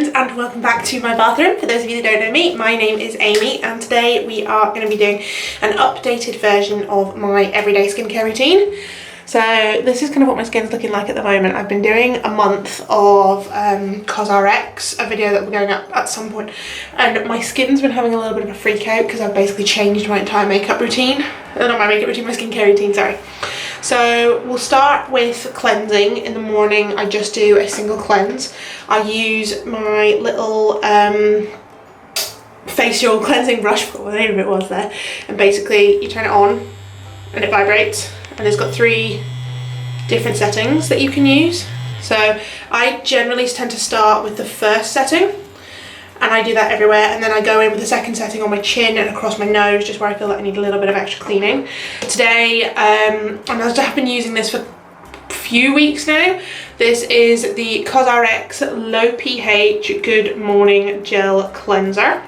friends, and welcome back to my bathroom. For those of you that don't know me, my name is Amy, and today we are going to be doing an updated version of my everyday skincare routine. So this is kind of what my skin's looking like at the moment. I've been doing a month of COSRX, a video that will be going up at some point, and my skin's been having a little bit of a freak out because I've basically changed my entire makeup routine. Not my makeup routine, my skincare routine, sorry. So we'll start with cleansing. In the morning I just do a single cleanse. I use my little facial cleansing brush, for what the name of it was there, and basically you turn it on and it vibrates, and it's got 3 different settings that you can use. So I generally tend to start with the first setting, and I do that everywhere, and then I go in with the second setting on my chin and across my nose, just where I feel like I need a little bit of extra cleaning. Today, I've been using this for a few weeks now. This is the COSRX Low pH Good Morning Gel Cleanser.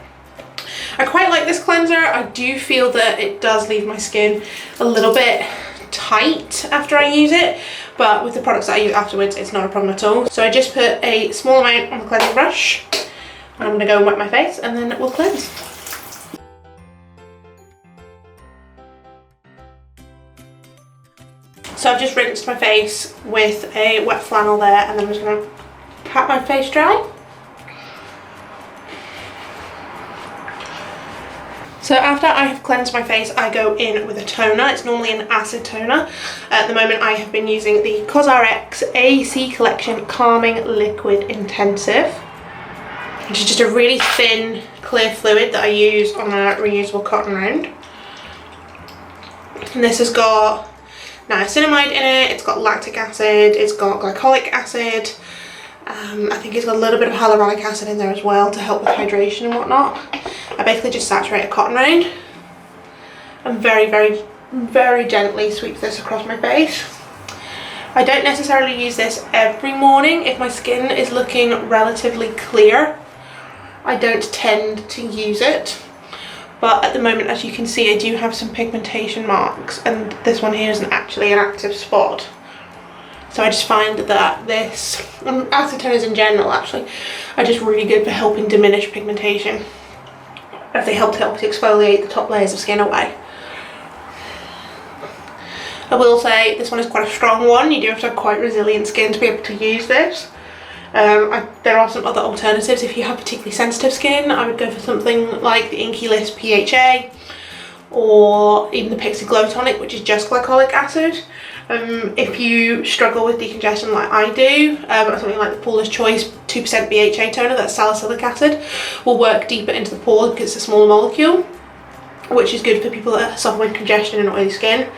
I quite like this cleanser. I do feel that it does leave my skin a little bit tight after I use it, but with the products that I use afterwards, it's not a problem at all. So I just put a small amount on the cleansing brush, and I'm going to go and wet my face, and then we'll cleanse. So I've just rinsed my face with a wet flannel there, and then I'm just going to pat my face dry. So after I have cleansed my face, I go in with a toner. It's normally an acid toner. At the moment I have been using the COSRX AC Collection Calming Liquid Intensive, which is just a really thin, clear fluid that I use on a reusable cotton round. And this has got niacinamide in it, it's got lactic acid, it's got glycolic acid. I think it's got a little bit of hyaluronic acid in there as well to help with hydration and whatnot. I basically just saturate a cotton round and very, very, very gently sweep this across my face. I don't necessarily use this every morning. If my skin is looking relatively clear, I don't tend to use it. But at the moment, as you can see, I do have some pigmentation marks, and this one here isn't actually an active spot. So I just find that this, and acid toners in general actually, are just really good for helping diminish pigmentation, as they help to exfoliate the top layers of skin away. I will say this one is quite a strong one. You do have to have quite resilient skin to be able to use this. There are some other alternatives. If you have particularly sensitive skin, I would go for something like the Inky List PHA, or even the Pixie Glow Tonic, which is just glycolic acid. If you struggle with decongestion like I do, something like the Paula's Choice 2% BHA toner, that's salicylic acid, will work deeper into the pore because it's a smaller molecule, which is good for people that suffer with congestion and oily skin.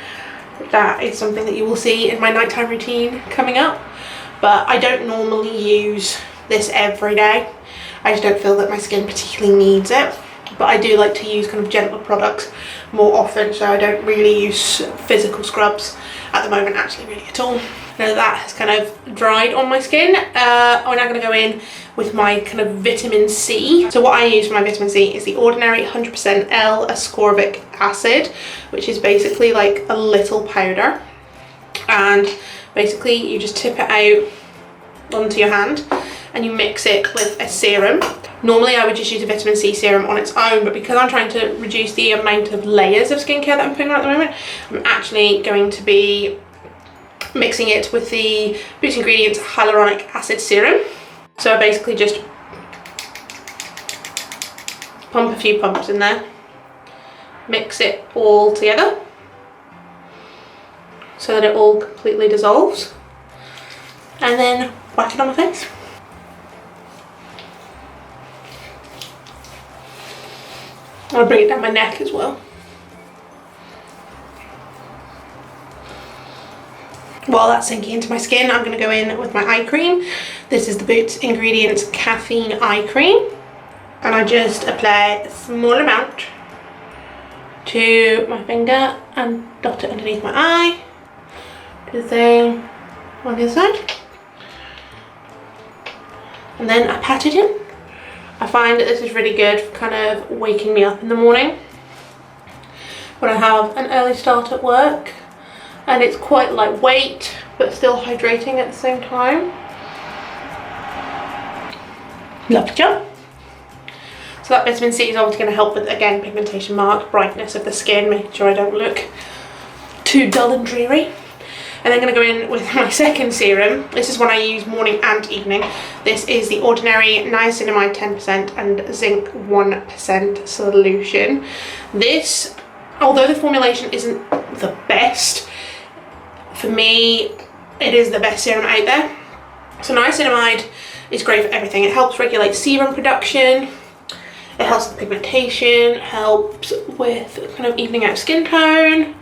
That is something that you will see in my nighttime routine coming up, but I don't normally use this every day. I just don't feel that my skin particularly needs it. But I do like to use kind of gentler products more often, so I don't really use physical scrubs at the moment actually really at all. Now that has kind of dried on my skin, I'm now going to go in with my kind of vitamin C. So what I use for my vitamin C is the ordinary 100% L-ascorbic acid, which is basically like a little powder, and basically you just tip it out onto your hand and you mix it with a serum. Normally I would just use a vitamin C serum on its own, but because I'm trying to reduce the amount of layers of skincare that I'm putting on at the moment, I'm actually going to be mixing it with the Boost Ingredients Hyaluronic Acid Serum. So I basically just pump a few pumps in there, mix it all together so that it all completely dissolves, and then whack it on my face. I'll bring it down my neck as well. While that's sinking into my skin, I'm going to go in with my eye cream. This is the Boots Ingredients Caffeine Eye Cream, and I just apply a small amount to my finger and dot it underneath my eye. Do the same on the other side, and then I pat it in. I find that this is really good for kind of waking me up in the morning when I have an early start at work, and it's quite lightweight but still hydrating at the same time. Lovely job. So that vitamin C is obviously going to help with, again, pigmentation marks, brightness of the skin, making sure I don't look too dull and dreary. And then I'm going to go in with my second serum. This is one I use morning and evening. This is the Ordinary Niacinamide 10% and Zinc 1% solution. This, although the formulation isn't the best, for me, it is the best serum out there. So niacinamide is great for everything. It helps regulate sebum production. It helps with pigmentation, helps with kind of evening out skin tone.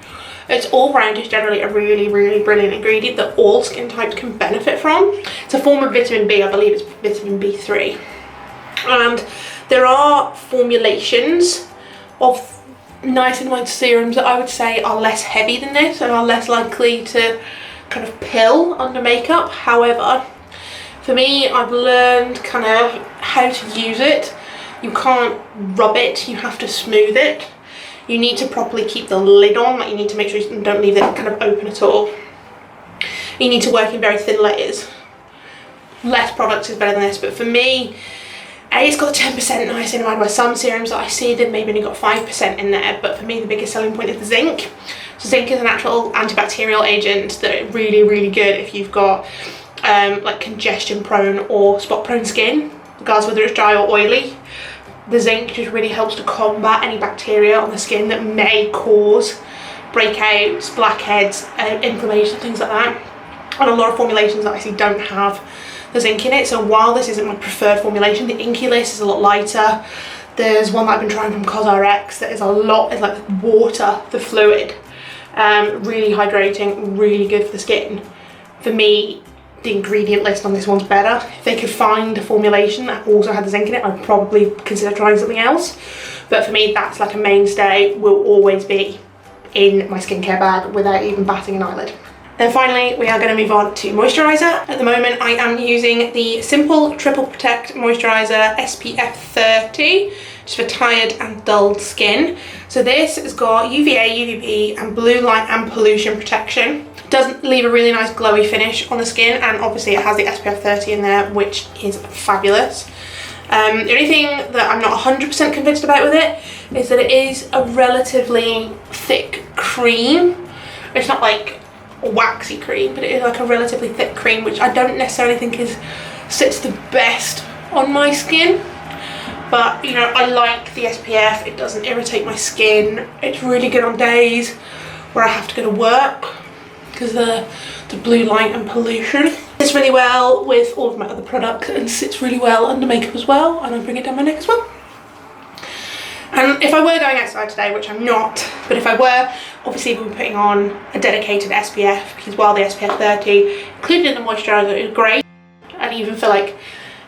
It's all round just generally a really, really brilliant ingredient that all skin types can benefit from. It's a form of vitamin B, I believe it's vitamin B3. And there are formulations of niacinamide serums that I would say are less heavy than this and are less likely to kind of pill under makeup. However, for me, I've learned kind of how to use it. You can't rub it, you have to smooth it. You need to properly keep the lid on, like you need to make sure you don't leave it kind of open at all. You need to work in very thin layers. Less products is better than this, but for me, it's got 10% niacinamide, where some serums that I see they've maybe only got 5% in there, but for me the biggest selling point is the zinc. So zinc is a natural antibacterial agent that is really, really good if you've got like congestion prone or spot prone skin, regardless whether it's dry or oily. The zinc just really helps to combat any bacteria on the skin that may cause breakouts, blackheads, inflammation, things like that. And a lot of formulations that I see don't have the zinc in it. So while this isn't my preferred formulation, the Inky List is a lot lighter. There's one that I've been trying from COSRX that is a lot, it's like water, the fluid. Really hydrating, really good for the skin. For me, the ingredient list on this one's better. If they could find a formulation that also had the zinc in it, I'd probably consider trying something else. But for me, that's like a mainstay, will always be in my skincare bag without even batting an eyelid. Then finally, we are going to move on to moisturiser. At the moment, I am using the Simple Triple Protect Moisturiser SPF 30, just for tired and dulled skin. So this has got UVA, UVB and blue light and pollution protection. Does leave a really nice glowy finish on the skin, and obviously it has the SPF 30 in there, which is fabulous. The only thing that I'm not 100% convinced about with it is that it is a relatively thick cream. It's not like a waxy cream, but it is like a relatively thick cream, which I don't necessarily think sits the best on my skin. But you know, I like the SPF, it doesn't irritate my skin. It's really good on days where I have to go to work because the blue light and pollution. Fits really well with all of my other products and sits really well under makeup as well, and I bring it down my neck as well. And if I were going outside today, which I'm not, but if I were, obviously we'll be putting on a dedicated SPF, because while the SPF 30 included in the moisturiser is great, and even for like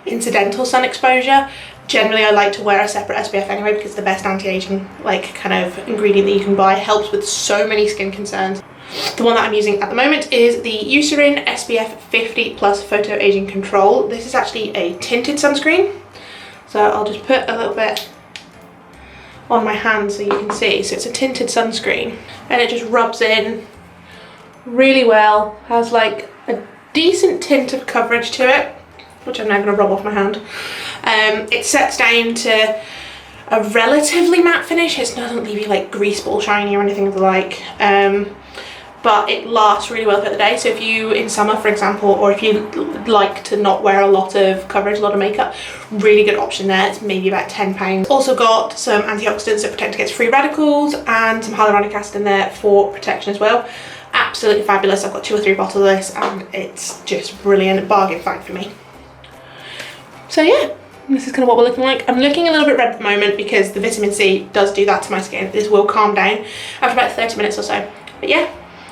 incidental sun exposure, generally I like to wear a separate SPF anyway, because it's the best anti-aging like kind of ingredient that you can buy. It helps with so many skin concerns. The one that I'm using at the moment is the Eucerin SPF 50 Plus Photo Aging Control. This is actually a tinted sunscreen, so I'll just put a little bit on my hand so you can see. So it's a tinted sunscreen and it just rubs in really well, has like a decent tint of coverage to it, which I'm now going to rub off my hand. It sets down to a relatively matte finish. It doesn't leave you like grease ball shiny or anything of the like, but it lasts really well for the day. So if you, in summer for example, or if you like to not wear a lot of coverage, a lot of makeup, really good option there. It's maybe about £10. Also got some antioxidants that protect against free radicals and some hyaluronic acid in there for protection as well. Absolutely fabulous. I've got 2 or 3 bottles of this and it's just brilliant. Bargain find for me. So yeah, this is kind of what we're looking like. I'm looking a little bit red at the moment because the vitamin C does do that to my skin. This will calm down after about 30 minutes or so. But yeah,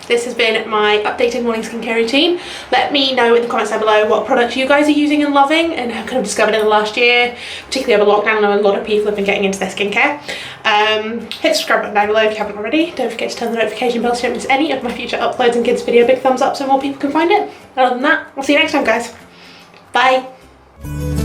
this has been my updated morning skincare routine. Let me know in the comments down below what products you guys are using and loving and have kind of discovered in the last year, particularly over lockdown. I know a lot of people have been getting into their skincare. Hit the subscribe button down below if you haven't already. Don't forget to turn the notification bell so you don't miss any of my future uploads and give this video a big thumbs up so more people can find it. Other than that, I'll see you next time guys. Bye.